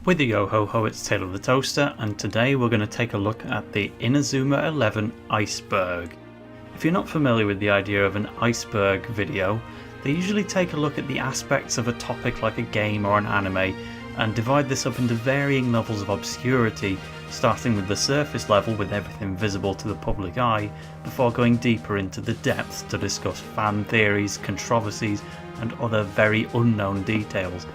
With the yo-ho-ho, it's Tale of the Toaster, and today we're going to take a look at the Inazuma 11 Iceberg. If you're not familiar with the idea of an iceberg video, they usually take a look at the aspects of a topic like a game or an anime and divide this up into varying levels of obscurity, starting with the surface level with everything visible to the public eye, before going deeper into the depths to discuss fan theories, controversies, and other very unknown details.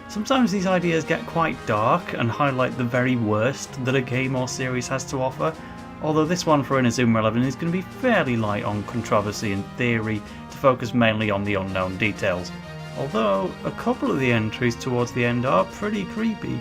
Sometimes these ideas get quite dark and highlight the very worst that a game or series has to offer, although this one for Inazuma 11 is going to be fairly light on controversy and theory to focus mainly on the unknown details, although a couple of the entries towards the end are pretty creepy.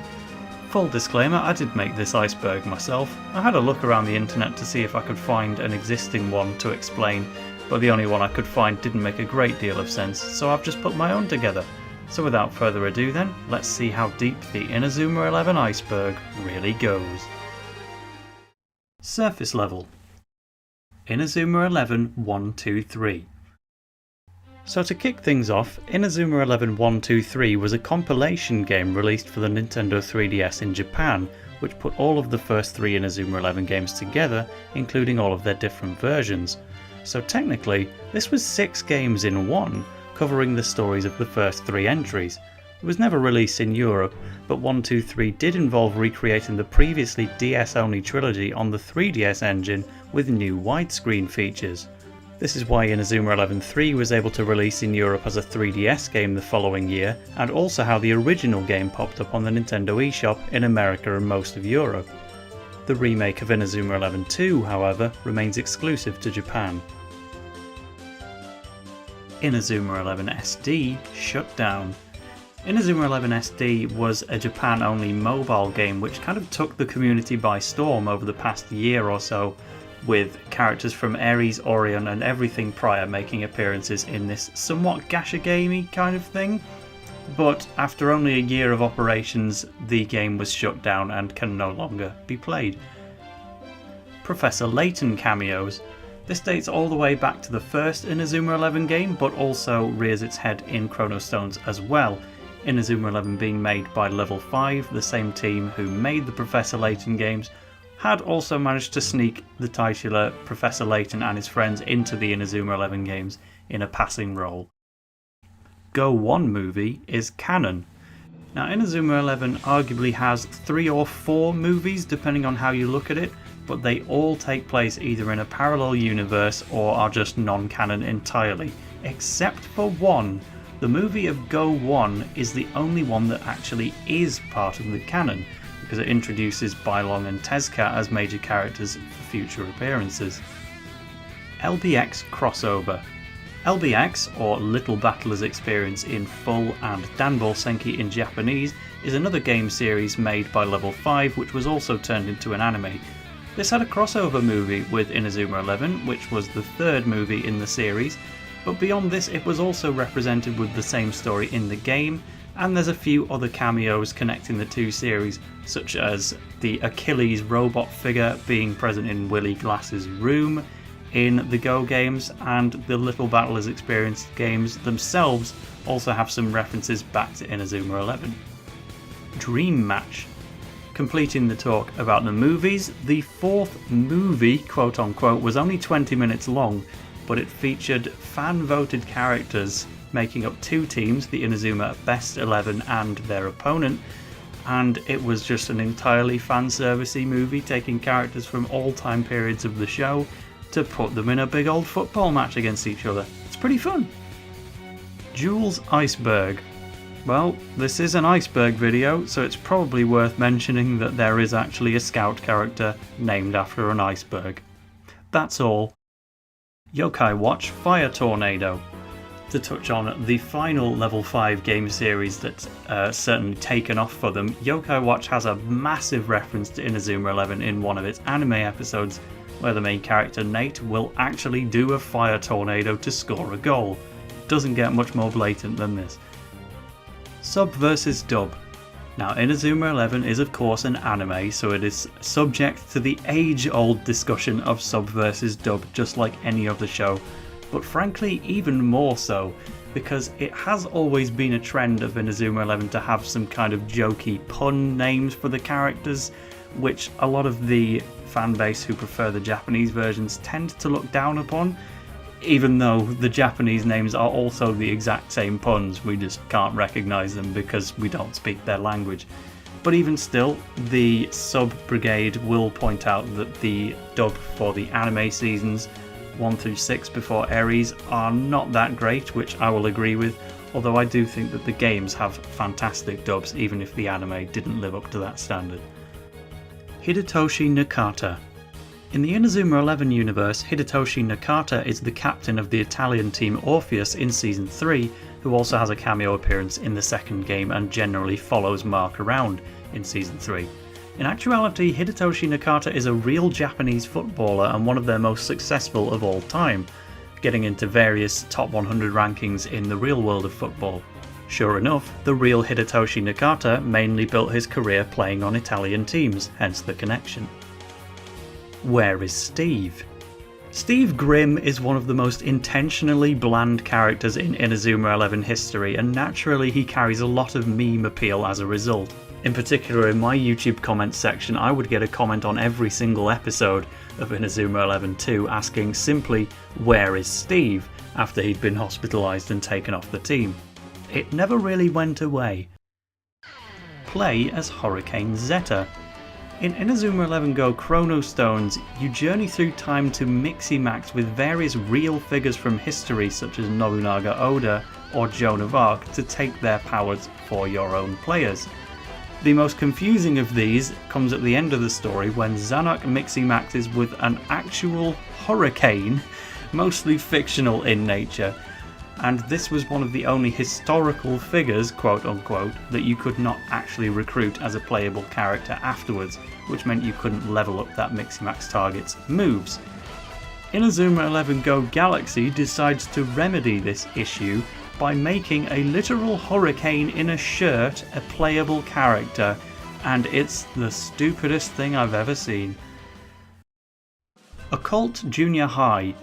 Full disclaimer, I did make this iceberg myself. I had a look around the internet to see if I could find an existing one to explain, but the only one I could find didn't make a great deal of sense, so I've just put my own together. So without further ado then, let's see how deep the Inazuma 11 iceberg really goes. Surface level. Inazuma 11 123. So to kick things off, Inazuma 11 123 was a compilation game released for the Nintendo 3DS in Japan, which put all of the first three Inazuma 11 games together, including all of their different versions. So technically, this was 6 games in one, covering the stories of the first 3 entries. It was never released in Europe, but 123 did involve recreating the previously DS-only trilogy on the 3DS engine with new widescreen features. This is why Inazuma 11 3 was able to release in Europe as a 3DS game the following year, and also how the original game popped up on the Nintendo eShop in America and most of Europe. The remake of Inazuma 11 2, however, remains exclusive to Japan. Inazuma 11 SD shut down. Inazuma 11 SD was a Japan-only mobile game which kind of took the community by storm over the past year or so, with characters from Ares, Orion and everything prior making appearances in this somewhat gacha gamey kind of thing. But after only a year of operations, the game was shut down and can no longer be played. Professor Layton cameos. This dates all the way back to the first Inazuma 11 game, but also rears its head in Chrono Stones as well, Inazuma 11 being made by Level 5, the same team who made the Professor Layton games, had also managed to sneak the titular Professor Layton and his friends into the Inazuma 11 games in a passing role. Go 1 movie is canon. Now Inazuma 11 arguably has 3 or 4 movies depending on how you look at it, but they all take place either in a parallel universe or are just non-canon entirely, except for one. The movie of Go 1 is the only one that actually is part of the canon, because it introduces Bylong and Tezuka as major characters for future appearances. LBX crossover. LBX, or Little Battlers Experience in full and Danball Senki in Japanese, is another game series made by Level 5 which was also turned into an anime. This had a crossover movie with Inazuma 11, which was the 3rd movie in the series, but beyond this it was also represented with the same story in the game, and there's a few other cameos connecting the 2 series, such as the Achilles robot figure being present in Willy Glass's room in the Go games, and the Little Battlers Experience games themselves also have some references back to Inazuma 11. Dream Match. Completing the talk about the movies, the 4th movie, quote unquote, was only 20 minutes long, but it featured fan-voted characters making up 2 teams, the Inazuma Best 11 and their opponent, and it was just an entirely fan-servicey movie taking characters from all time periods of the show to put them in a big old football match against each other. It's pretty fun. Jules Iceberg. Well, this is an iceberg video, so it's probably worth mentioning that there is actually a scout character named after an iceberg. That's all. Yokai Watch Fire Tornado. To touch on the final Level 5 game series that's certainly taken off for them, Yokai Watch has a massive reference to Inazuma 11 in one of its anime episodes, where the main character Nate will actually do a fire tornado to score a goal. Doesn't get much more blatant than this. Sub versus dub. Now Inazuma 11 is of course an anime, so it is subject to the age-old discussion of sub versus dub just like any other show, but frankly even more so. because it has always been a trend of Inazuma 11 to have some kind of jokey pun names for the characters, which a lot of the fan base who prefer the Japanese versions tend to look down upon, even though the Japanese names are also the exact same puns. We just can't recognise them because we don't speak their language. But even still, the sub brigade will point out that the dub for the anime seasons 1 through 6 before Aries are not that great, which I will agree with, although I do think that the games have fantastic dubs even if the anime didn't live up to that standard. Hidetoshi Nakata. In the Inazuma 11 universe, Hidetoshi Nakata is the captain of the Italian team Orpheus in Season 3, who also has a cameo appearance in the second game and generally follows Mark around in Season 3. In actuality, Hidetoshi Nakata is a real Japanese footballer and one of their most successful of all time, getting into various top 100 rankings in the real world of football. Sure enough, the real Hidetoshi Nakata mainly built his career playing on Italian teams, hence the connection. Where is Steve? Steve Grimm is one of the most intentionally bland characters in Inazuma 11 history, and naturally he carries a lot of meme appeal as a result. In particular, in my YouTube comments section, I would get a comment on every single episode of Inazuma 11 2 asking simply, "Where is Steve?" after he'd been hospitalised and taken off the team. It never really went away. Play as Hurricane Zeta. In Inazuma 11 Go Chrono Stones, you journey through time to Miximax with various real figures from history such as Nobunaga Oda or Joan of Arc to take their powers for your own players. The most confusing of these comes at the end of the story when Zanuck Miximaxes with an actual hurricane, mostly fictional in nature, and this was one of the only historical figures, quote unquote, that you could not actually recruit as a playable character afterwards, which meant you couldn't level up that Miximax target's moves. Inazuma 11 Go Galaxy decides to remedy this issue by making a literal hurricane in a shirt a playable character, and it's the stupidest thing I've ever seen. Occult Junior High.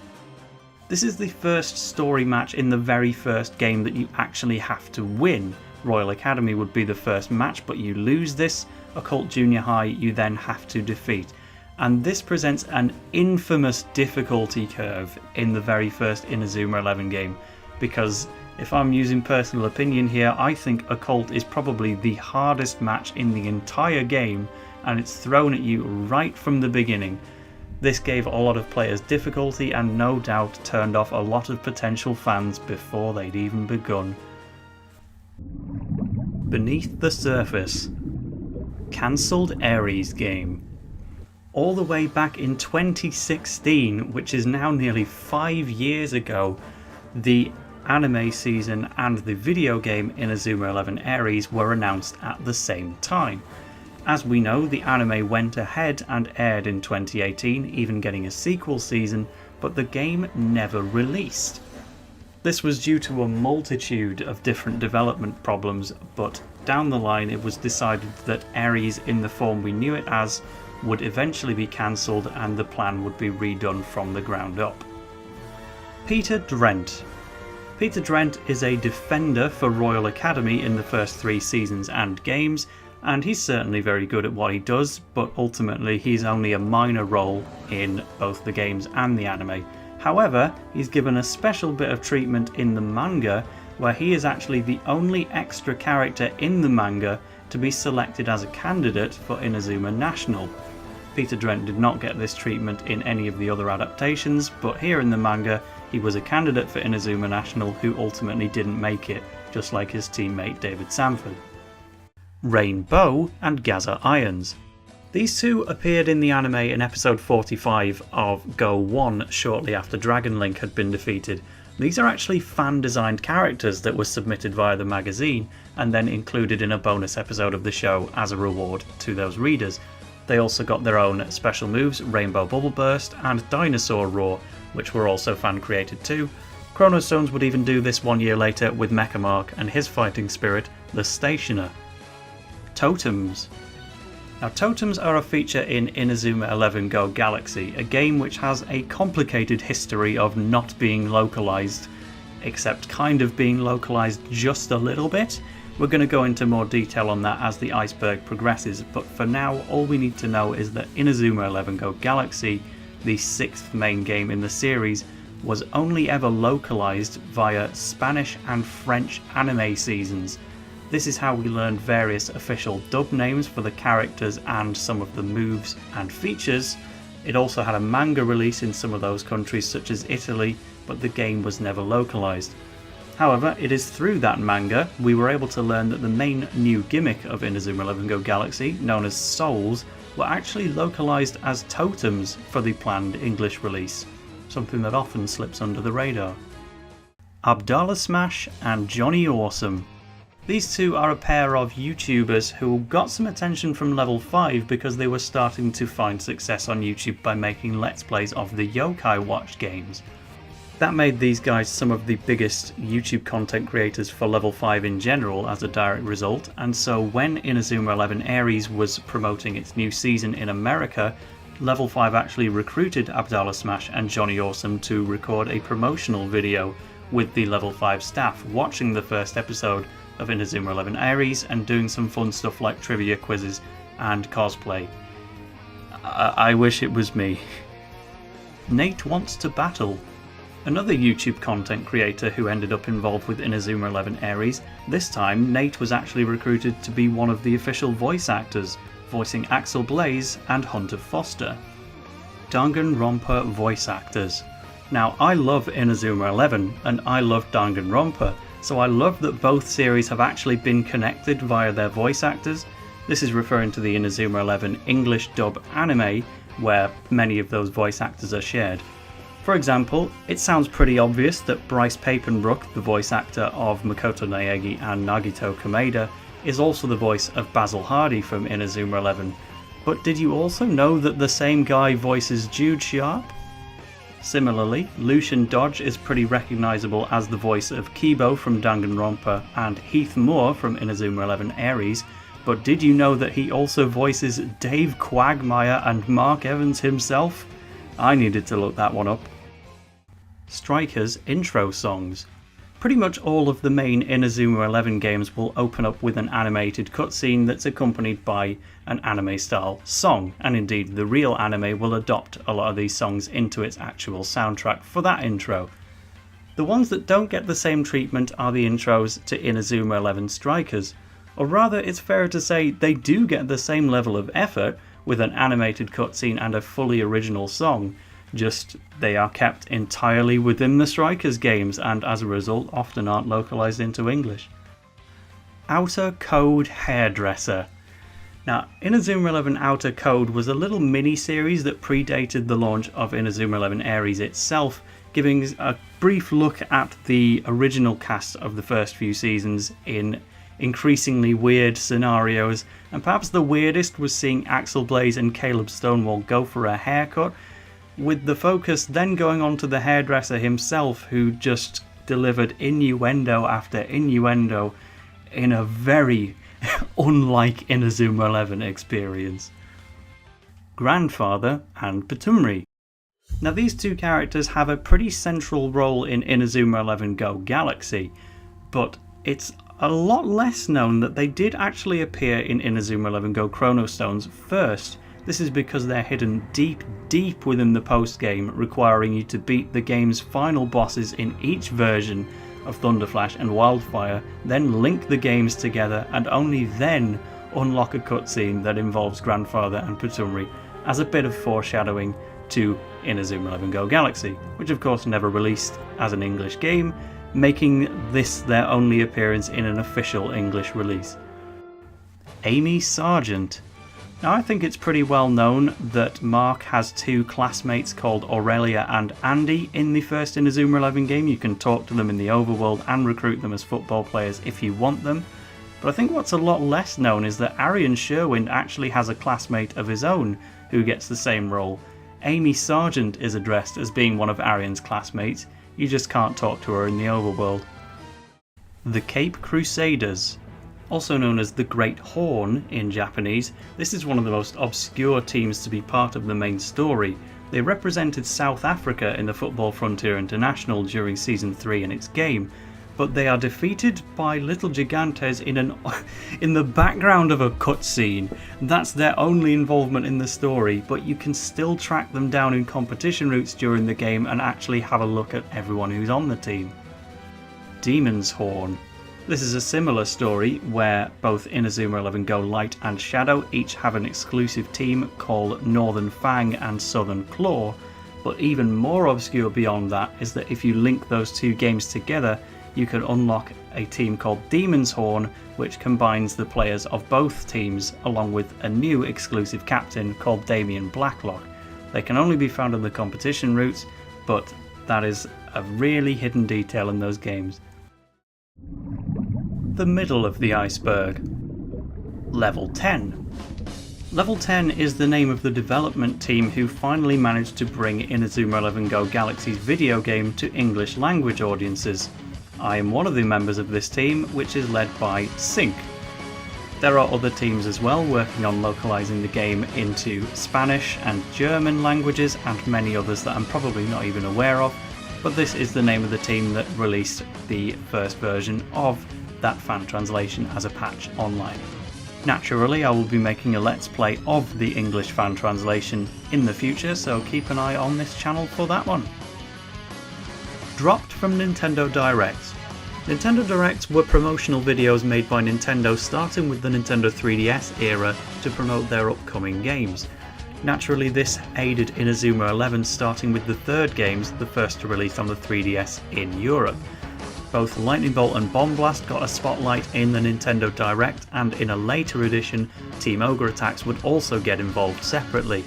This is the first story match in the very first game that you actually have to win. Royal Academy would be the first match, but you lose this. Occult Junior High you then have to defeat. And this presents an infamous difficulty curve in the very first Inazuma 11 game, because if I'm using personal opinion here, I think Occult is probably the hardest match in the entire game, and it's thrown at you right from the beginning. This gave a lot of players difficulty and no doubt turned off a lot of potential fans before they'd even begun. Beneath the Surface. Cancelled Aries game. All the way back in 2016, which is now nearly 5 years ago, the anime season and the video game Inazuma 11 Aries were announced at the same time. As we know, the anime went ahead and aired in 2018, even getting a sequel season, but the game never released. This was due to a multitude of different development problems, but down the line it was decided that Aries in the form we knew it as would eventually be cancelled and the plan would be redone from the ground up. Peter Drent. Peter Drent is a defender for Royal Academy in the first 3 seasons and games, and he's certainly very good at what he does, but ultimately he's only a minor role in both the games and the anime. However, he's given a special bit of treatment in the manga, where he is actually the only extra character in the manga to be selected as a candidate for Inazuma National. Peter Drent did not get this treatment in any of the other adaptations, but here in the manga he was a candidate for Inazuma National who ultimately didn't make it, just like his teammate David Sanford. Rainbow and Gaza Irons. These two appeared in the anime in episode 45 of Go 1 shortly after Dragon Link had been defeated. These are actually fan-designed characters that were submitted via the magazine and then included in a bonus episode of the show as a reward to those readers. They also got their own special moves, Rainbow Bubble Burst and Dinosaur Roar, which were also fan-created too. Chrono Stones would even do this 1 year later with Mecha Mark and his fighting spirit, the Stationer. Totems. Now, totems are a feature in Inazuma 11 Go Galaxy, a game which has a complicated history of not being localized except kind of being localized just a little bit. We're going to go into more detail on that as the iceberg progresses, but for now all we need to know is that Inazuma 11 Go Galaxy, the 6th main game in the series, was only ever localized via Spanish and French anime seasons. This is how we learned various official dub names for the characters and some of the moves and features. It also had a manga release in some of those countries such as Italy, but the game was never localized. However, it is through that manga we were able to learn that the main new gimmick of Inazuma 11 Go Galaxy, known as souls, were actually localized as totems for the planned English release, something that often slips under the radar. Abdallah Smash and Johnny Awesome. These two are a pair of YouTubers who got some attention from level 5 because they were starting to find success on YouTube by making Let's Plays of the Yokai Watch games. That made these guys some of the biggest YouTube content creators for level 5 in general as a direct result, and so when Inazuma 11 Aries was promoting its new season in America, level 5 actually recruited Abdallah Smash and Johnny Awesome to record a promotional video with the level 5 staff watching the first episode of Inazuma 11 Aries and doing some fun stuff like trivia quizzes and cosplay. I wish it was me. Nate Wants to Battle. Another YouTube content creator who ended up involved with Inazuma 11 Aries. This time Nate was actually recruited to be one of the official voice actors, voicing Axel Blaze and Hunter Foster. Danganronpa voice actors. Now I love Inazuma 11 and I love Danganronpa, so I love that both series have actually been connected via their voice actors. This is referring to the Inazuma 11 English dub anime, where many of those voice actors are shared. For example, it sounds pretty obvious that Bryce Papenbrook, the voice actor of Makoto Naegi and Nagito Kameda, is also the voice of Basil Hardy from Inazuma 11. But did you also know that the same guy voices Jude Sharp? Similarly, Lucian Dodge is pretty recognisable as the voice of Kibo from Danganronpa and Heath Moore from Inazuma 11 Aries, but did you know that he also voices Dave Quagmire and Mark Evans himself? I needed to look that one up. Striker's intro songs. Pretty much all of the main Inazuma 11 games will open up with an animated cutscene that's accompanied by an anime-style song, and indeed the real anime will adopt a lot of these songs into its actual soundtrack for that intro. The ones that don't get the same treatment are the intros to Inazuma 11 Strikers, or rather it's fairer to say they do get the same level of effort with an animated cutscene and a fully original song, just they are kept entirely within the Strikers games and as a result often aren't localized into English. Outer Code Hairdresser. Now, Inazuma 11 Outer Code was a little mini-series that predated the launch of Inazuma 11 Aries itself, giving a brief look at the original cast of the first few seasons in increasingly weird scenarios, and perhaps the weirdest was seeing Axel Blaze and Caleb Stonewall go for a haircut, with the focus then going on to the hairdresser himself, who just delivered innuendo after innuendo in a very unlike Inazuma 11 experience. Grandfather and Patumri. Now these two characters have a pretty central role in Inazuma 11 Go Galaxy, but it's a lot less known that they did actually appear in Inazuma 11 Go Chronostones first. This is because they're hidden deep within the post-game, requiring you to beat the game's final bosses in each version of Thunder Flash and Wildfire, then link the games together and only then unlock a cutscene that involves Grandfather and Patumri as a bit of foreshadowing to Inazuma 11 Go Galaxy, which of course never released as an English game, making this their only appearance in an official English release. Amy Sargent. Now I think it's pretty well known that Mark has two classmates called Aurelia and Andy in the first Inazuma 11 game. You can talk to them in the overworld and recruit them as football players if you want them. But I think what's a lot less known is that Arian Sherwind actually has a classmate of his own who gets the same role. Amy Sargent is addressed as being one of Arian's classmates, you just can't talk to her in the overworld. The Cape Crusaders. Also known as the Great Horn in Japanese, this is one of the most obscure teams to be part of the main story, They represented South Africa in the Football Frontier International during Season 3 in its game, but they are defeated by Little Gigantes in the background of a cutscene. That's their only involvement in the story, but you can still track them down in competition routes during the game and actually have a look at everyone who's on the team. Demon's Horn. This is a similar story where both Inazuma 11 Go Light and Shadow each have an exclusive team called Northern Fang and Southern Claw, but even more obscure beyond that is that if you link those two games together, you can unlock a team called Demon's Horn, which combines the players of both teams along with a new exclusive captain called Damien Blacklock. They can only be found in the competition routes, but that is a really hidden detail in those games. The middle of the iceberg. Level 10. Level 10 is the name of the development team who finally managed to bring Inazuma 11 Go Galaxy's video game to English language audiences. I am one of the members of this team, which is led by Sync. There are other teams as well working on localizing the game into Spanish and German languages and many others that I'm probably not even aware of, but this is the name of the team that released the first version of that fan translation as a patch online. Naturally, I will be making a let's play of the English fan translation in the future, so keep an eye on this channel for that one. Dropped from Nintendo Directs. Nintendo Directs were promotional videos made by Nintendo starting with the Nintendo 3DS era to promote their upcoming games. Naturally, this aided Inazuma 11 starting with the third games, the first to release on the 3DS in Europe. Both Lightning Bolt and Bomb Blast got a spotlight in the Nintendo Direct, and in a later edition, Team Ogre Attacks would also get involved separately.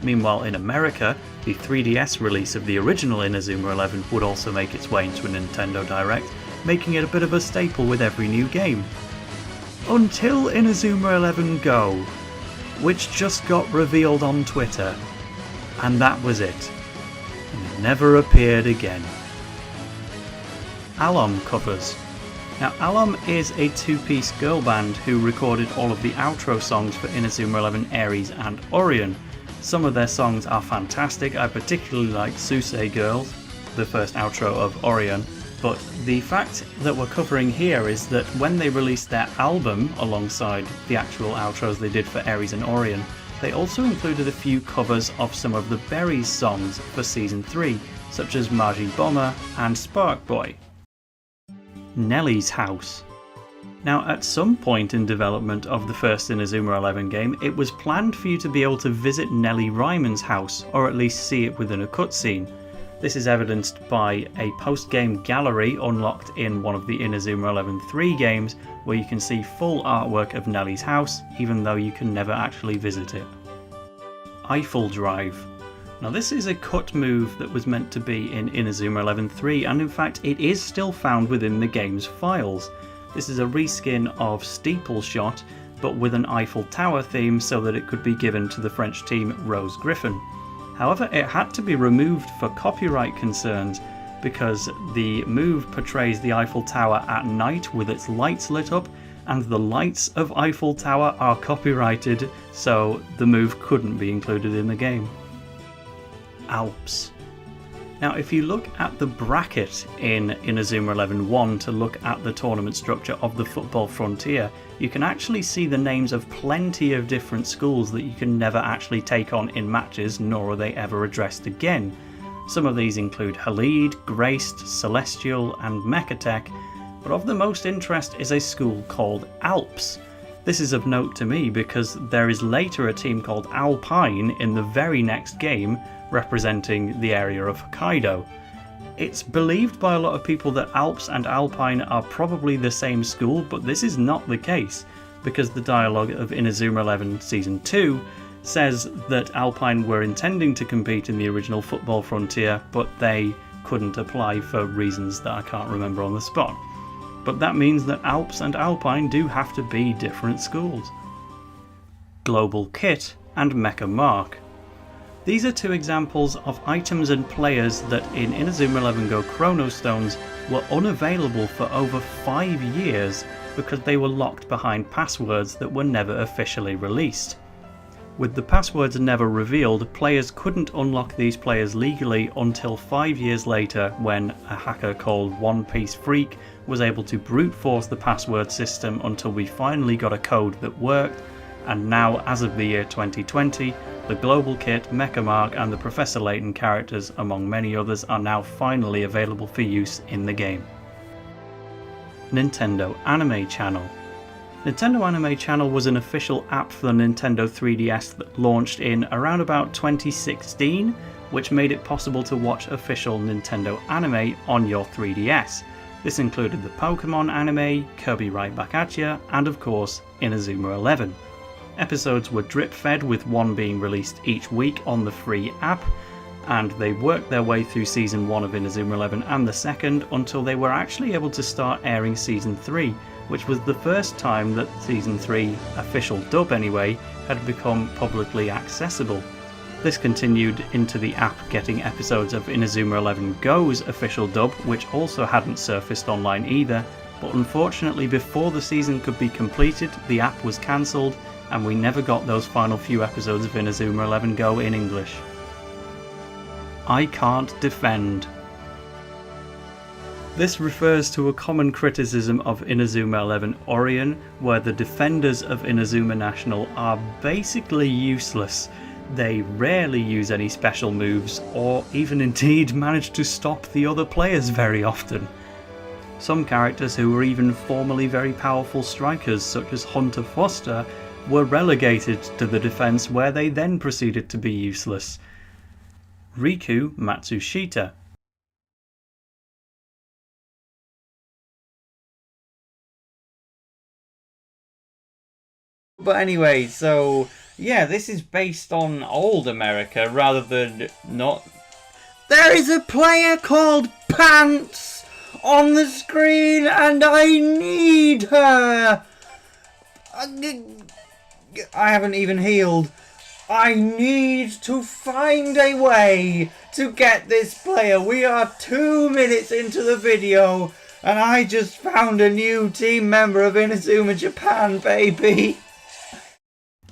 Meanwhile, in America, the 3DS release of the original Inazuma 11 would also make its way into a Nintendo Direct, making it a bit of a staple with every new game. Until Inazuma 11 Go, which just got revealed on Twitter, and that was it. And it never appeared again. Alom covers. Now, Alom is a two-piece girl band who recorded all of the outro songs for Inazuma 11 Aries and Orion. Some of their songs are fantastic. I particularly like Susei Girls, the first outro of Orion, but the fact that we're covering here is that when they released their album alongside the actual outros they did for Aries and Orion, they also included a few covers of some of the Berries songs for Season 3, such as Magi Bomber and Spark Boy. Nellie's House. Now, at some point in development of the first Inazuma 11 game, it was planned for you to be able to visit Nellie Ryman's house, or at least see it within a cutscene. This is evidenced by a post-game gallery unlocked in one of the Inazuma 11 3 games, where you can see full artwork of Nellie's house, even though you can never actually visit it. Eiffel Drive. Now, this is a cut move that was meant to be in Inazuma 11 3, and in fact it is still found within the game's files. This is a reskin of Steeple Shot, but with an Eiffel Tower theme so that it could be given to the French team Rose Griffin. However, it had to be removed for copyright concerns because the move portrays the Eiffel Tower at night with its lights lit up, and the lights of Eiffel Tower are copyrighted, so the move couldn't be included in the game. Alps. Now, if you look at the bracket in Inazuma 11 1 to look at the tournament structure of the Football Frontier, you can actually see the names of plenty of different schools that you can never actually take on in matches, nor are they ever addressed again. Some of these include Halid, Graced, Celestial and Mechatech, but of the most interest is a school called Alps. This is of note to me because there is later a team called Alpine in the very next game, representing the area of Hokkaido. It's believed by a lot of people that Alps and Alpine are probably the same school, but this is not the case, because the dialogue of Inazuma 11 Season 2 says that Alpine were intending to compete in the original Football Frontier, but they couldn't apply for reasons that I can't remember on the spot. But that means that Alps and Alpine do have to be different schools. Global Kit and Mecha Mark. These are two examples of items and players that in Inazuma 11 Go Chrono Stones were unavailable for over 5 years because they were locked behind passwords that were never officially released. With the passwords never revealed, players couldn't unlock these players legally until 5 years later when a hacker called One Piece Freak was able to brute force the password system until we finally got a code that worked, and now as of the year 2020, the Global Kit, Mecha Mark and the Professor Layton characters, among many others, are now finally available for use in the game. Nintendo Anime Channel. Nintendo Anime Channel was an official app for the Nintendo 3DS that launched in around about 2016, which made it possible to watch official Nintendo anime on your 3DS. This included the Pokemon anime, Kirby Right Back At Ya, and of course, Inazuma 11. Episodes were drip-fed, with one being released each week on the free app, and they worked their way through Season 1 of Inazuma 11 and the second until they were actually able to start airing Season 3, which was the first time that Season 3, official dub anyway, had become publicly accessible. This continued into the app getting episodes of Inazuma 11 Go's official dub, which also hadn't surfaced online either, but unfortunately before the season could be completed, the app was cancelled and we never got those final few episodes of Inazuma 11 Go in English. I Can't Defend. This refers to a common criticism of Inazuma 11 Orion, where the defenders of Inazuma National are basically useless. They rarely use any special moves, or even indeed manage to stop the other players very often. Some characters who were even formerly very powerful strikers, such as Hunter Foster, were relegated to the defense, where they then proceeded to be useless. Riku Matsushita. But anyway, so yeah, this is based on old America rather than not. There is a player called Pants on the screen and I need her. I haven't even healed. I need to find a way to get this player. We are 2 minutes into the video and I just found a new team member of Inazuma Japan, baby.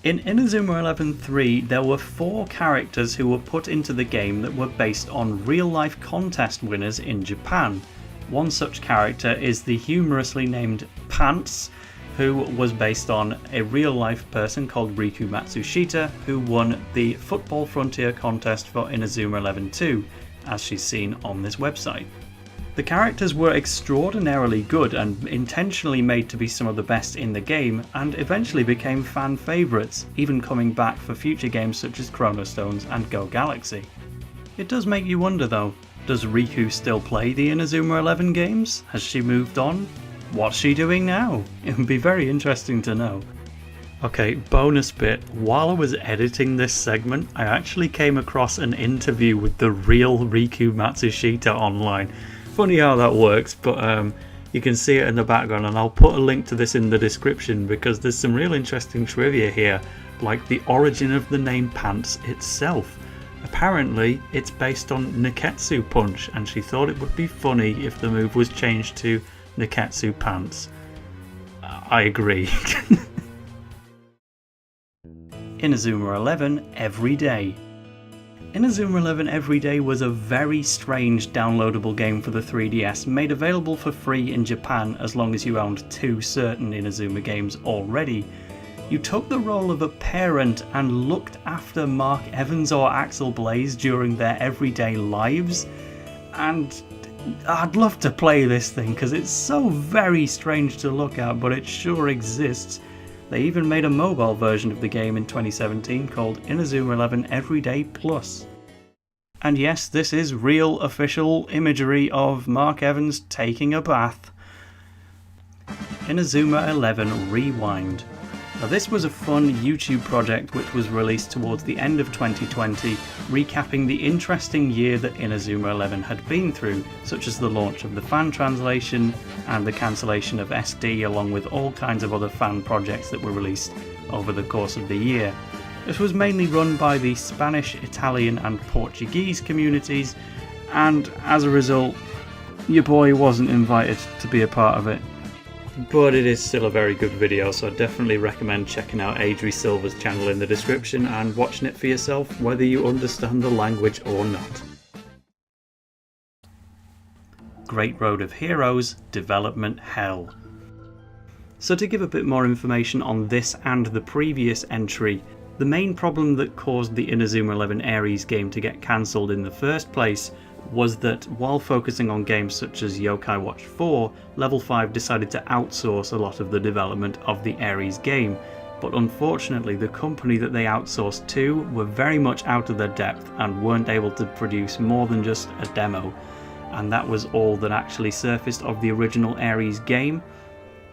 In Inazuma 11-3, there were 4 characters who were put into the game that were based on real-life contest winners in Japan. One such character is the humorously named Pants, who was based on a real-life person called Riku Matsushita, who won the Football Frontier contest for Inazuma 11-2, as she's seen on this website. The characters were extraordinarily good and intentionally made to be some of the best in the game, and eventually became fan favourites, even coming back for future games such as Chrono Stones and Go Galaxy. It does make you wonder though, does Riku still play the Inazuma 11 games? Has she moved on? What's she doing now? It would be very interesting to know. Okay, bonus bit. While I was editing this segment, I actually came across an interview with the real Riku Matsushita online. Funny how that works, but you can see it in the background, and I'll put a link to this in the description because there's some real interesting trivia here, like the origin of the name Pants itself. Apparently, it's based on Neketsu Punch, and she thought it would be funny if the move was changed to Neketsu Pants. I agree. Inazuma 11 Every Day. Inazuma 11 Every Day was a very strange downloadable game for the 3DS, made available for free in Japan as long as you owned 2 certain Inazuma games already. You took the role of a parent and looked after Mark Evans or Axel Blaze during their everyday lives, and I'd love to play this thing because it's so very strange to look at, but it sure exists. They even made a mobile version of the game in 2017 called Inazuma 11 Everyday Plus. And yes, this is real official imagery of Mark Evans taking a bath. Inazuma 11 Rewind. Now, this was a fun YouTube project which was released towards the end of 2020, recapping the interesting year that Inazuma 11 had been through, such as the launch of the fan translation and the cancellation of SD, along with all kinds of other fan projects that were released over the course of the year. This was mainly run by the Spanish, Italian and Portuguese communities, and as a result, your boy wasn't invited to be a part of it. but it is still a very good video, so I definitely recommend checking out Adri Silver's channel in the description and watching it for yourself, whether you understand the language or not. Great Road of Heroes Development Hell. So to give a bit more information on this and the previous entry, the main problem that caused the Inazuma 11 Aries game to get cancelled in the first place was that while focusing on games such as Yokai Watch 4, Level 5 decided to outsource a lot of the development of the Aries game, but unfortunately the company that they outsourced to were very much out of their depth and weren't able to produce more than just a demo, and that was all that actually surfaced of the original Aries game.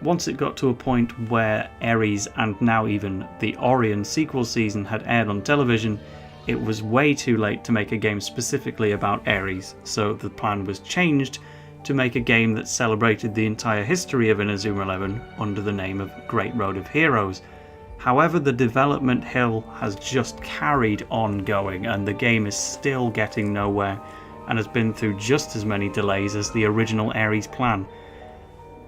Once it got to a point where Aries and now even the Orion sequel season had aired on television, it was way too late to make a game specifically about Aries, so the plan was changed to make a game that celebrated the entire history of Inazuma 11 under the name of Great Road of Heroes. However, the development hill has just carried on going, and the game is still getting nowhere and has been through just as many delays as the original Aries plan.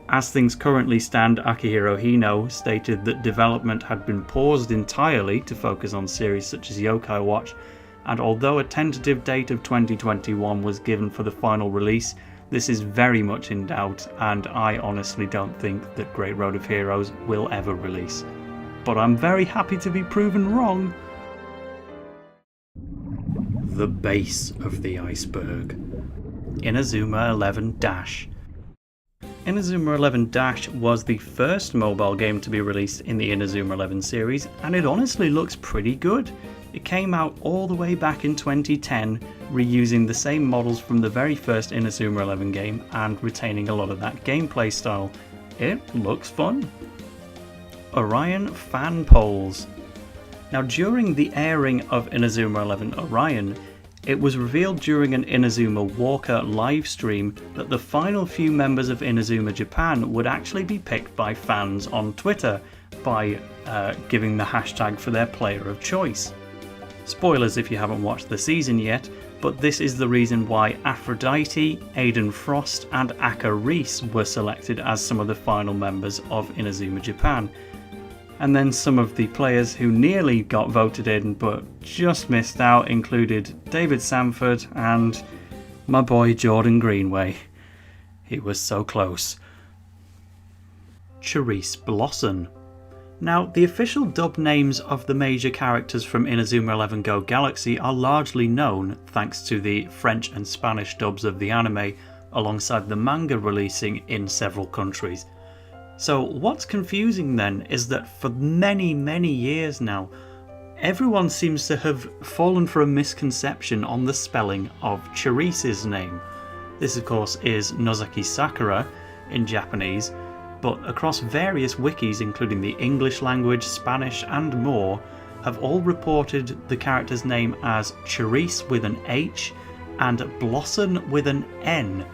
As things currently stand, Akihiro Hino stated that development had been paused entirely to focus on series such as Yokai Watch, and although a tentative date of 2021 was given for the final release, this is very much in doubt, and I honestly don't think that Great Road of Heroes will ever release. But I'm very happy to be proven wrong. The base of the iceberg. Inazuma 11 Dash. Inazuma 11 Dash was the first mobile game to be released in the Inazuma 11 series, and it honestly looks pretty good. It came out all the way back in 2010, reusing the same models from the very first Inazuma 11 game and retaining a lot of that gameplay style. It looks fun. Orion fan polls. Now, during the airing of Inazuma 11 Orion, it was revealed during an Inazuma Walker livestream that the final few members of Inazuma Japan would actually be picked by fans on Twitter by giving the hashtag for their player of choice. Spoilers if you haven't watched the season yet, but this is the reason why Aphrodite, Aiden Frost and Akka Reese were selected as some of the final members of Inazuma Japan. And then some of the players who nearly got voted in but just missed out included David Sanford and my boy Jordan Greenway. He was so close. Charisse Blossom. Now, the official dub names of the major characters from Inazuma 11 Go Galaxy are largely known thanks to the French and Spanish dubs of the anime, alongside the manga releasing in several countries. So what's confusing then is that for many years now, everyone seems to have fallen for a misconception on the spelling of Charisse's name. This of course is Nozaki Sakura in Japanese, but across various wikis including the English language, Spanish and more, have all reported the character's name as Charisse with an H and Blossom with an N.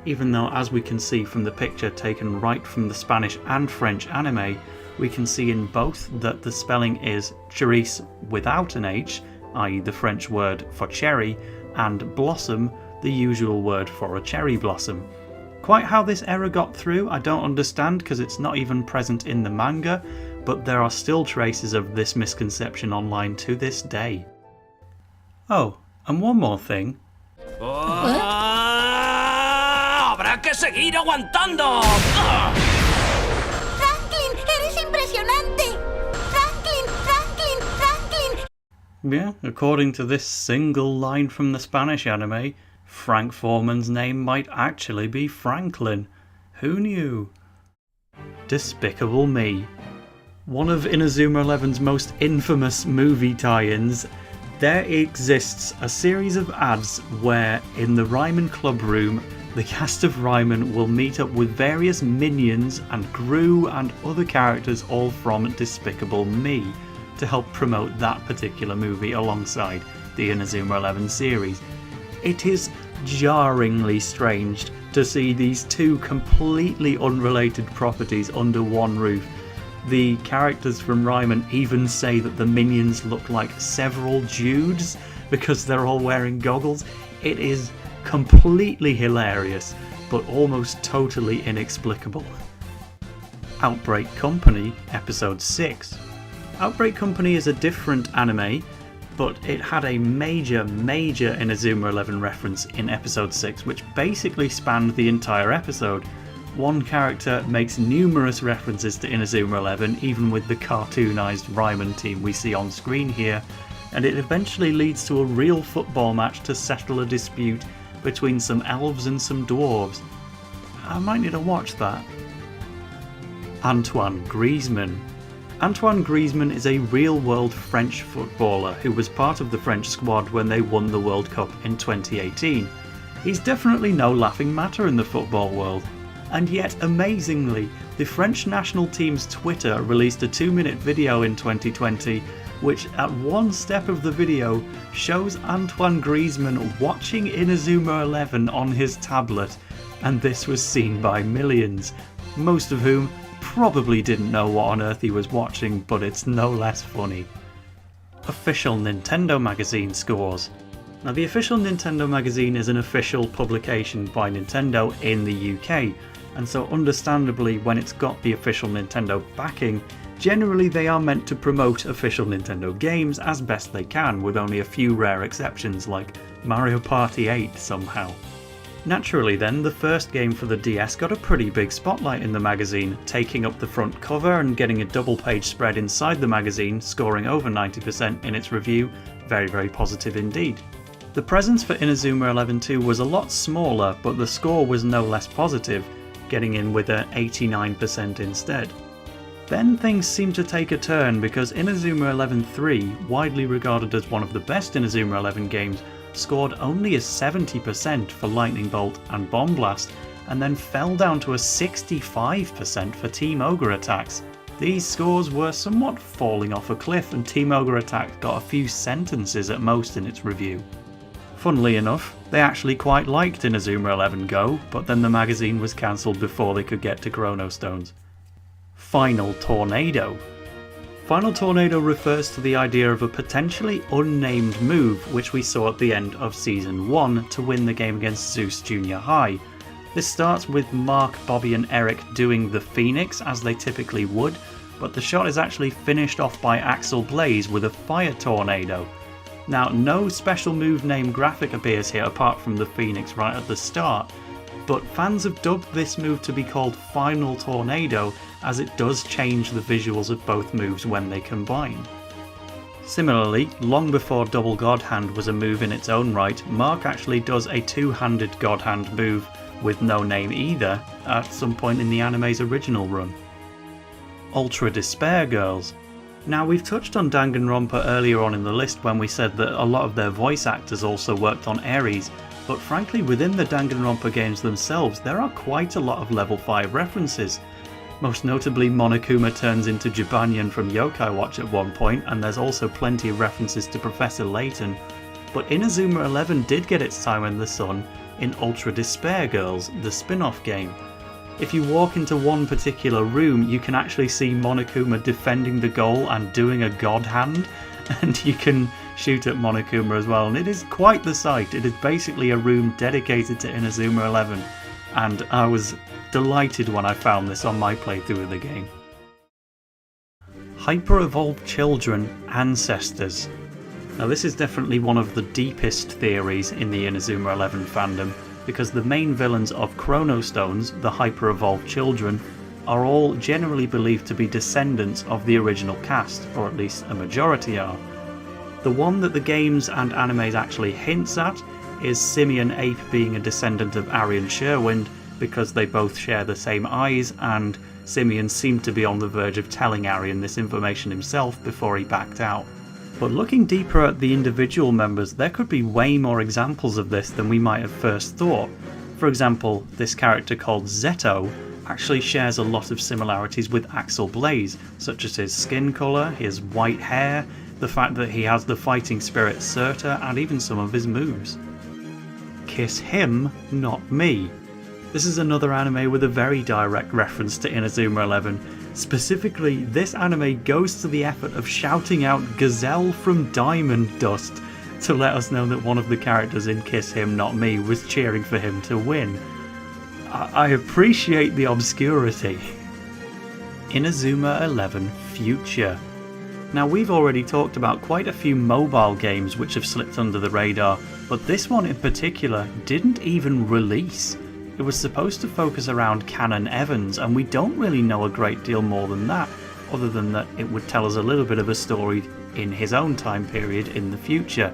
Even though, as we can see from the picture taken right from the Spanish and French anime, we can see in both that the spelling is Charisse without an H, i.e. the French word for cherry, and blossom, the usual word for a cherry blossom. Quite how this error got through I don't understand, because it's not even present in the manga, but there are still traces of this misconception online to this day. Oh, and one more thing. Que seguir aguantando. Franklin, eres impresionante. Franklin. Yeah, according to this single line from the Spanish anime, Frank Foreman's name might actually be Franklin. Who knew? Despicable Me. One of Inazuma 11's most infamous movie tie-ins, there exists a series of ads where, in the Ryman Club room, the cast of Ryman will meet up with various minions and Gru and other characters all from Despicable Me to help promote that particular movie alongside the Inazuma 11 series. It is jarringly strange to see these two completely unrelated properties under one roof. The characters from Ryman even say that the minions look like several Judes because they're all wearing goggles. It is completely hilarious, but almost totally inexplicable. Outbreak Company Episode 6. Outbreak Company is a different anime, but it had a major Inazuma 11 reference in Episode 6, which basically spanned the entire episode. One character makes numerous references to Inazuma 11, even with the cartoonized Ryman team we see on screen here, and it eventually leads to a real football match to settle a dispute between some elves and some dwarves. I might need to watch that. Antoine Griezmann. Antoine Griezmann is a real-world French footballer who was part of the French squad when they won the World Cup in 2018. He's definitely no laughing matter in the football world. And yet, amazingly, the French national team's Twitter released a 2-minute video in 2020 which, at one step of the video, shows Antoine Griezmann watching Inazuma 11 on his tablet, and this was seen by millions, most of whom probably didn't know what on earth he was watching, but it's no less funny. Official Nintendo Magazine scores. Now, the Official Nintendo Magazine is an official publication by Nintendo in the UK, and so understandably, when it's got the official Nintendo backing, generally they are meant to promote official Nintendo games as best they can, with only a few rare exceptions like Mario Party 8 somehow. Naturally then, the first game for the DS got a pretty big spotlight in the magazine, taking up the front cover and getting a double-page spread inside the magazine, scoring over 90% in its review. Very positive indeed. The presence for Inazuma 11-2 was a lot smaller, but the score was no less positive, getting in with a 89% instead. Then things seemed to take a turn because Inazuma 11-3, widely regarded as one of the best Inazuma 11 games, scored only a 70% for Lightning Bolt and Bomb Blast, and then fell down to a 65% for Team Ogre attacks. These scores were somewhat falling off a cliff, and Team Ogre Attack got a few sentences at most in its review. Funnily enough, they actually quite liked Inazuma 11 Go, but then the magazine was cancelled before they could get to Chrono Stones. Final Tornado. Final Tornado refers to the idea of a potentially unnamed move which we saw at the end of Season 1 to win the game against Zeus Junior High. This starts with Mark, Bobby and Eric doing the Phoenix as they typically would, but the shot is actually finished off by Axel Blaze with a Fire Tornado. Now, no special move name graphic appears here apart from the Phoenix right at the start, but fans have dubbed this move to be called Final Tornado as it does change the visuals of both moves when they combine. Similarly, long before Double God Hand was a move in its own right, Mark actually does a two-handed God Hand move with no name either at some point in the anime's original run. Ultra Despair Girls. Now, we've touched on Danganronpa earlier on in the list when we said that a lot of their voice actors also worked on Ares, but frankly within the Danganronpa games themselves there are quite a lot of level 5 references. Most notably, Monokuma turns into Jibanyan from Yokai Watch at one point, and there's also plenty of references to Professor Layton. But Inazuma 11 did get its time in the sun in Ultra Despair Girls, the spin-off game. If you walk into one particular room, you can actually see Monokuma defending the goal and doing a god hand, and you can shoot at Monokuma as well, and it is quite the sight. It is basically a room dedicated to Inazuma 11, and I was delighted when I found this on my playthrough of the game. Hyper-evolved children, ancestors. Now, this is definitely one of the deepest theories in the Inazuma 11 fandom, because the main villains of Chrono Stones, the hyper-evolved children, are all generally believed to be descendants of the original cast, or at least a majority are. The one that the games and animes actually hints at is Simian Ape being a descendant of Arion Sherwind, because they both share the same eyes, and Simian seemed to be on the verge of telling Arion this information himself before he backed out. But looking deeper at the individual members, there could be way more examples of this than we might have first thought. For example, this character called Zeto actually shares a lot of similarities with Axel Blaze, such as his skin colour, his white hair, the fact that he has the fighting spirit Serta, and even some of his moves. Kiss Him, Not Me. This is another anime with a very direct reference to Inazuma 11. Specifically, this anime goes to the effort of shouting out Gazelle from Diamond Dust to let us know that one of the characters in Kiss Him Not Me was cheering for him to win. I appreciate the obscurity. Inazuma 11 Future. Now, we've already talked about quite a few mobile games which have slipped under the radar, but this one in particular didn't even release. It was supposed to focus around Canon Evans, and we don't really know a great deal more than that, other than that it would tell us a little bit of a story in his own time period in the future.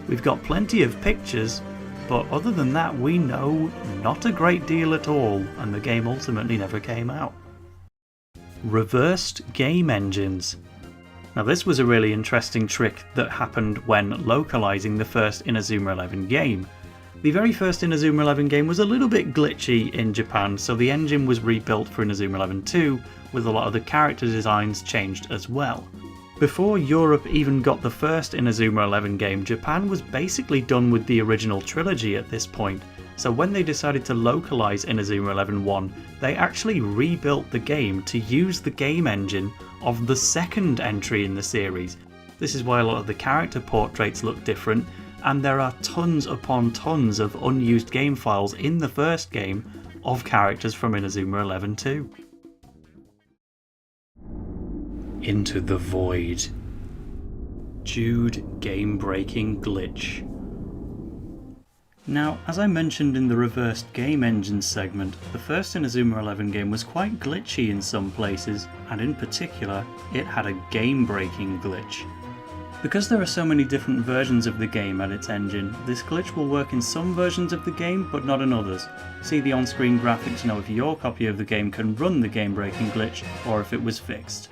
We've got plenty of pictures, but other than that we know not a great deal at all, and the game ultimately never came out. Reversed game engines. Now, this was a really interesting trick that happened when localizing the first Inazuma 11 game. The very first Inazuma 11 game was a little bit glitchy in Japan, so the engine was rebuilt for Inazuma 11 2, with a lot of the character designs changed as well. Before Europe even got the first Inazuma 11 game, Japan was basically done with the original trilogy at this point, so when they decided to localize Inazuma 11 1, they actually rebuilt the game to use the game engine of the second entry in the series. This is why a lot of the character portraits look different, and there are tons upon tons of unused game files in the first game of characters from Inazuma 11 2. Into the Void. Jude game-breaking glitch. Now, as I mentioned in the reversed game engine segment, the first Inazuma 11 game was quite glitchy in some places, and in particular, it had a game-breaking glitch. Because there are so many different versions of the game and its engine, this glitch will work in some versions of the game, but not in others. See the on-screen graphic to know if your copy of the game can run the game-breaking glitch, or if it was fixed.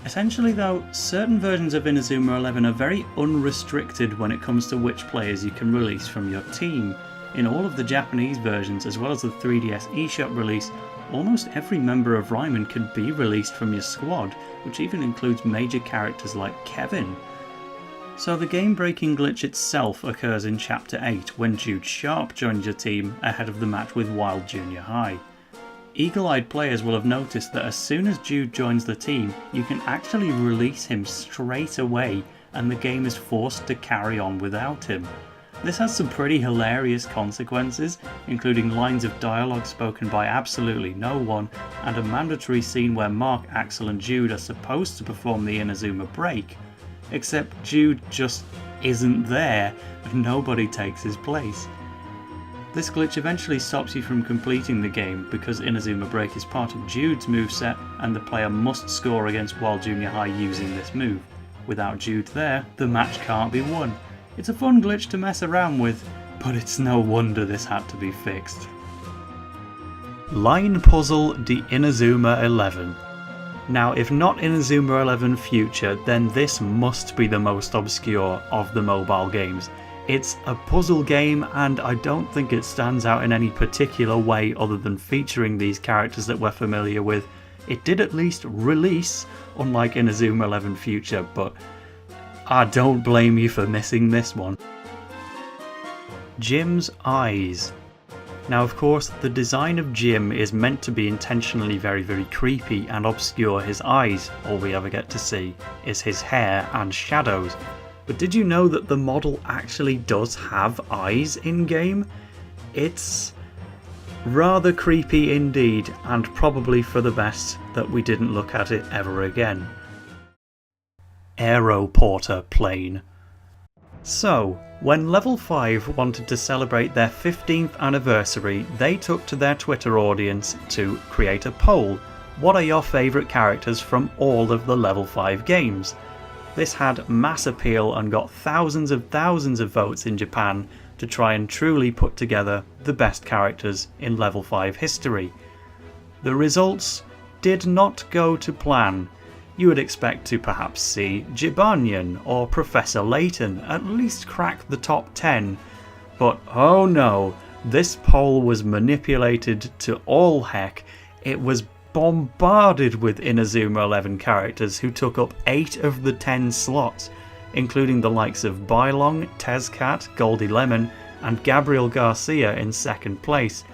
Essentially though, certain versions of Inazuma 11 are very unrestricted when it comes to which players you can release from your team. In all of the Japanese versions, as well as the 3DS eShop release, almost every member of Ryman can be released from your squad, which even includes major characters like Kevin. So the game-breaking glitch itself occurs in Chapter 8 when Jude Sharp joins your team ahead of the match with Wild Junior High. Eagle-eyed players will have noticed that as soon as Jude joins the team, you can actually release him straight away, and the game is forced to carry on without him. This has some pretty hilarious consequences, including lines of dialogue spoken by absolutely no one, and a mandatory scene where Mark, Axel and Jude are supposed to perform the Inazuma break, except Jude just isn't there and nobody takes his place. This glitch eventually stops you from completing the game because Inazuma Break is part of Jude's moveset and the player must score against Wild Junior High using this move. Without Jude there, the match can't be won. It's a fun glitch to mess around with, but it's no wonder this had to be fixed. Line Puzzle de Inazuma 11. Now, if not Inazuma 11 Future, then this must be the most obscure of the mobile games. It's a puzzle game, and I don't think it stands out in any particular way other than featuring these characters that we're familiar with. It did at least release, unlike Inazuma 11 Future, but I don't blame you for missing this one. Jim's eyes. Now, of course, the design of Jim is meant to be intentionally very, very creepy and obscure his eyes. All we ever get to see is his hair and shadows. But did you know that the model actually does have eyes in-game? It's rather creepy indeed, and probably for the best that we didn't look at it ever again. Aeroporter plane. So, when Level 5 wanted to celebrate their 15th anniversary, they took to their Twitter audience to create a poll. What are your favourite characters from all of the Level 5 games? This had mass appeal and got thousands of votes in Japan to try and truly put together the best characters in Level 5 history. The results did not go to plan. You would expect to perhaps see Jibanyan or Professor Layton at least crack the top 10, but oh no, this poll was manipulated to all heck. It was bombarded with Inazuma 11 characters who took up 8 of the 10 slots, including the likes of Bylong, Tezcat, Goldie Lemon and Gabriel Garcia in second place.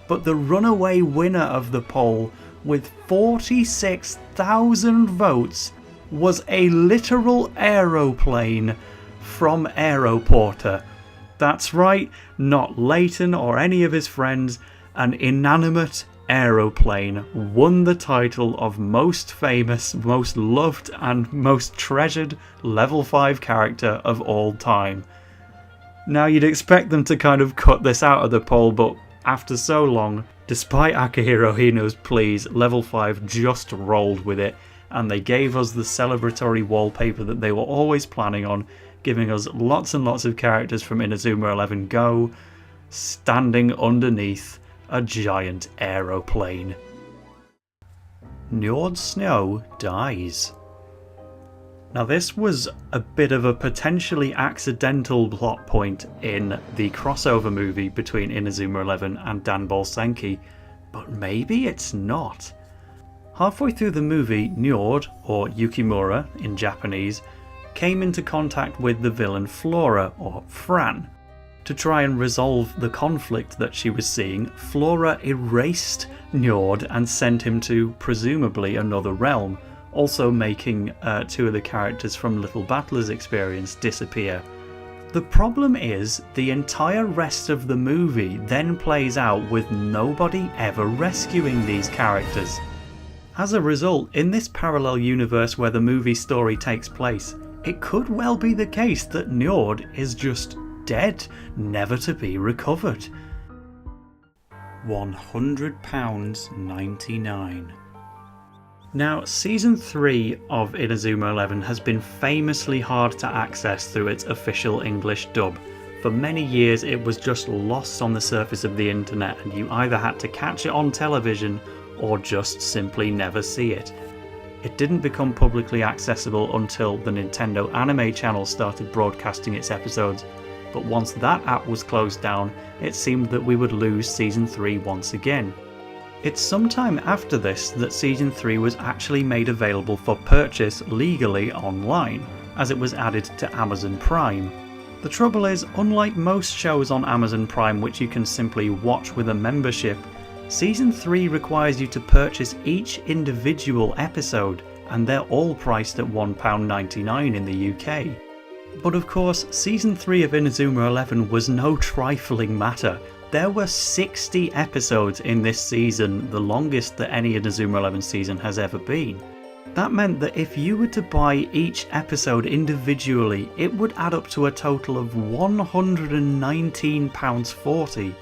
But the runaway winner of the poll, with 46,000 votes, was a literal aeroplane from Aeroporter. That's right, not Layton or any of his friends, an inanimate aeroplane won the title of most famous, most loved and most treasured level 5 character of all time. Now you'd expect them to kind of cut this out of the poll, but after so long, despite Akihiro Hino's pleas, level 5 just rolled with it, and they gave us the celebratory wallpaper that they were always planning on, giving us lots and lots of characters from Inazuma 11 Go standing underneath a giant aeroplane. Njord Snow dies. Now this was a bit of a potentially accidental plot point in the crossover movie between Inazuma 11 and Danball Senki, but maybe it's not. Halfway through the movie, Njord, or Yukimura in Japanese, came into contact with the villain Flora, or Fran. To try and resolve the conflict that she was seeing, Flora erased Njord and sent him to presumably another realm, also making two of the characters from Little Battler's experience disappear. The problem is, the entire rest of the movie then plays out with nobody ever rescuing these characters. As a result, in this parallel universe where the movie story takes place, it could well be the case that Njord is just dead, never to be recovered. £100.99. Now, Season 3 of Inazuma 11 has been famously hard to access through its official English dub. For many years it was just lost on the surface of the internet, and you either had to catch it on television or just simply never see it. It didn't become publicly accessible until the Nintendo Anime channel started broadcasting its episodes, but once that app was closed down, it seemed that we would lose Season 3 once again. It's sometime after this that Season 3 was actually made available for purchase legally online, as it was added to Amazon Prime. The trouble is, unlike most shows on Amazon Prime which you can simply watch with a membership, Season 3 requires you to purchase each individual episode, and they're all priced at £1.99 in the UK. But of course, Season 3 of Inazuma 11 was no trifling matter. There were 60 episodes in this season, the longest that any Inazuma 11 season has ever been. That meant that if you were to buy each episode individually, it would add up to a total of £119.40.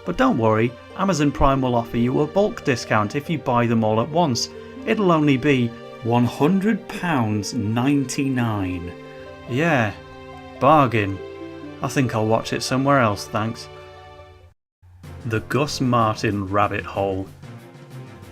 But don't worry, Amazon Prime will offer you a bulk discount if you buy them all at once. It'll only be £100.99. Yeah, bargain. I think I'll watch it somewhere else, thanks. The Gus Martin rabbit hole.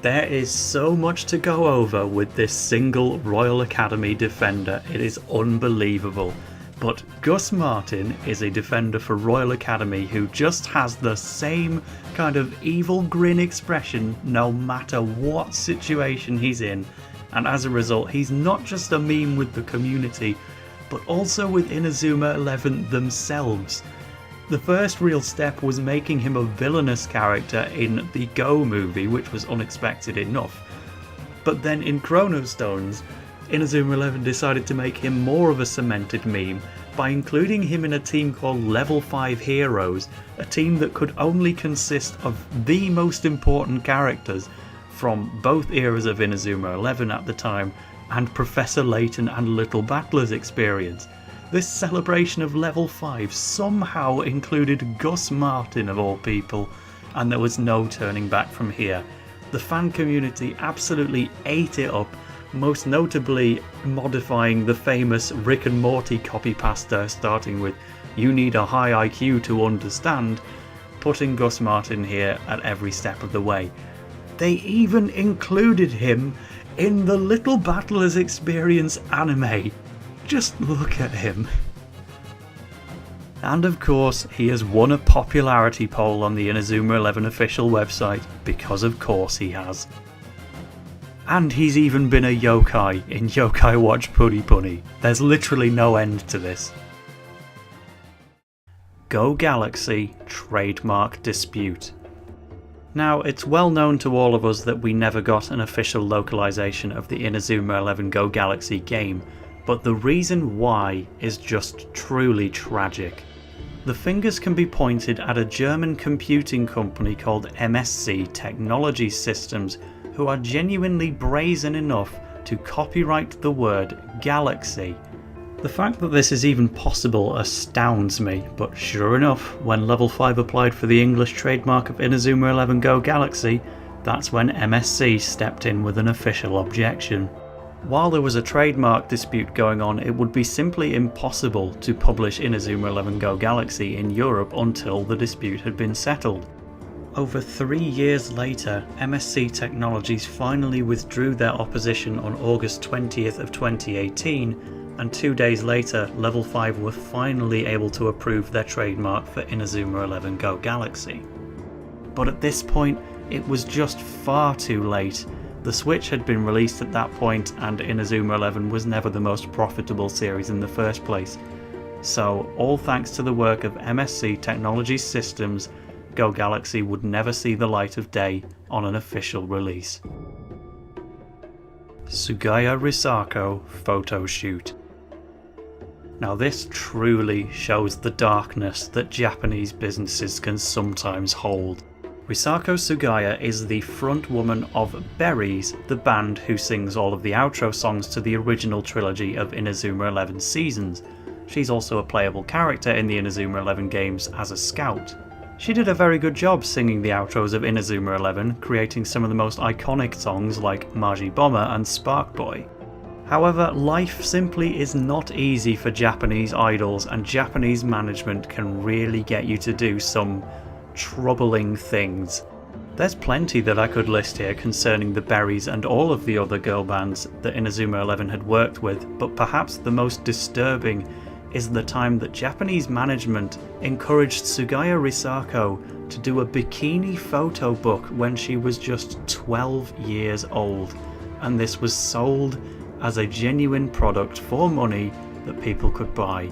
There is so much to go over with this single Royal Academy defender, it is unbelievable. But Gus Martin is a defender for Royal Academy who just has the same kind of evil grin expression no matter what situation he's in, and as a result he's not just a meme with the community, but also with Inazuma 11 themselves. The first real step was making him a villainous character in the Go movie, which was unexpected enough. But then in Chrono Stones, Inazuma 11 decided to make him more of a cemented meme by including him in a team called Level 5 Heroes, a team that could only consist of the most important characters from both eras of Inazuma 11 at the time and Professor Layton and Little Battler's experience. This celebration of Level 5 somehow included Gus Martin of all people, and there was no turning back from here. The fan community absolutely ate it up, most notably modifying the famous Rick and Morty copy pasta starting with "You need a high IQ to understand," putting Gus Martin here at every step of the way. They even included him in the Little Battler's Experience anime. Just look at him. And of course, he has won a popularity poll on the Inazuma 11 official website, because of course he has. And he's even been a yokai in Yokai Watch Puni Puni. There's literally no end to this. Go Galaxy trademark dispute. Now, it's well known to all of us that we never got an official localization of the Inazuma 11 Go Galaxy game, but the reason why is just truly tragic. The fingers can be pointed at a German computing company called MSC Technology Systems, who are genuinely brazen enough to copyright the word galaxy. The fact that this is even possible astounds me, but sure enough, when Level 5 applied for the English trademark of Inazuma 11 Go Galaxy, that's when MSC stepped in with an official objection. While there was a trademark dispute going on, it would be simply impossible to publish Inazuma 11 Go Galaxy in Europe until the dispute had been settled. Over 3 years later, MSC Technologies finally withdrew their opposition on August 20th of 2018, and 2 days later, Level 5 were finally able to approve their trademark for Inazuma 11 Go Galaxy. But at this point, it was just far too late. The Switch had been released at that point, and Inazuma 11 was never the most profitable series in the first place. So, all thanks to the work of MSC Technology Systems, Go Galaxy would never see the light of day on an official release. Sakka Yarouze photo shoot. Now this truly shows the darkness that Japanese businesses can sometimes hold. Risako Sugaya is the front woman of Berries, the band who sings all of the outro songs to the original trilogy of Inazuma 11 seasons. She's also a playable character in the Inazuma 11 games as a scout. She did a very good job singing the outros of Inazuma 11, creating some of the most iconic songs like Maji Bomber and Spark Boy. However, life simply is not easy for Japanese idols, and Japanese management can really get you to do some troubling things. There's plenty that I could list here concerning the Berries and all of the other girl bands that Inazuma 11 had worked with, but perhaps the most disturbing is the time that Japanese management encouraged Sugaya Risako to do a bikini photo book when she was just 12 years old, and this was sold as a genuine product for money that people could buy.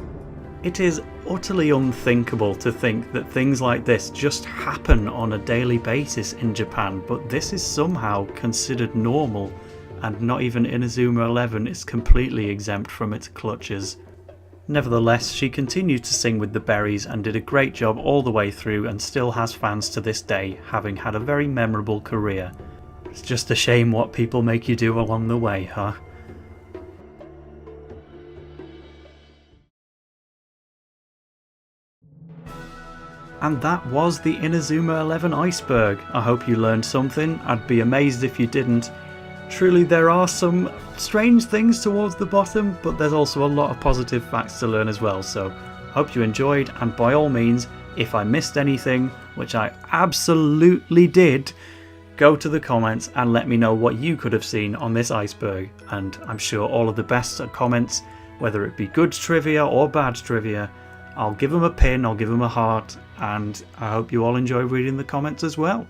It is utterly unthinkable to think that things like this just happen on a daily basis in Japan, but this is somehow considered normal, and not even Inazuma 11 is completely exempt from its clutches. Nevertheless, she continued to sing with the Berries and did a great job all the way through, and still has fans to this day, having had a very memorable career. It's just a shame what people make you do along the way, huh? And that was the Inazuma 11 Iceberg. I hope you learned something. I'd be amazed if you didn't. Truly, there are some strange things towards the bottom, but there's also a lot of positive facts to learn as well. So, hope you enjoyed, and by all means, if I missed anything, which I absolutely did, go to the comments and let me know what you could have seen on this iceberg. And I'm sure all of the best comments, whether it be good trivia or bad trivia, I'll give them a pin, I'll give them a heart, and I hope you all enjoy reading the comments as well.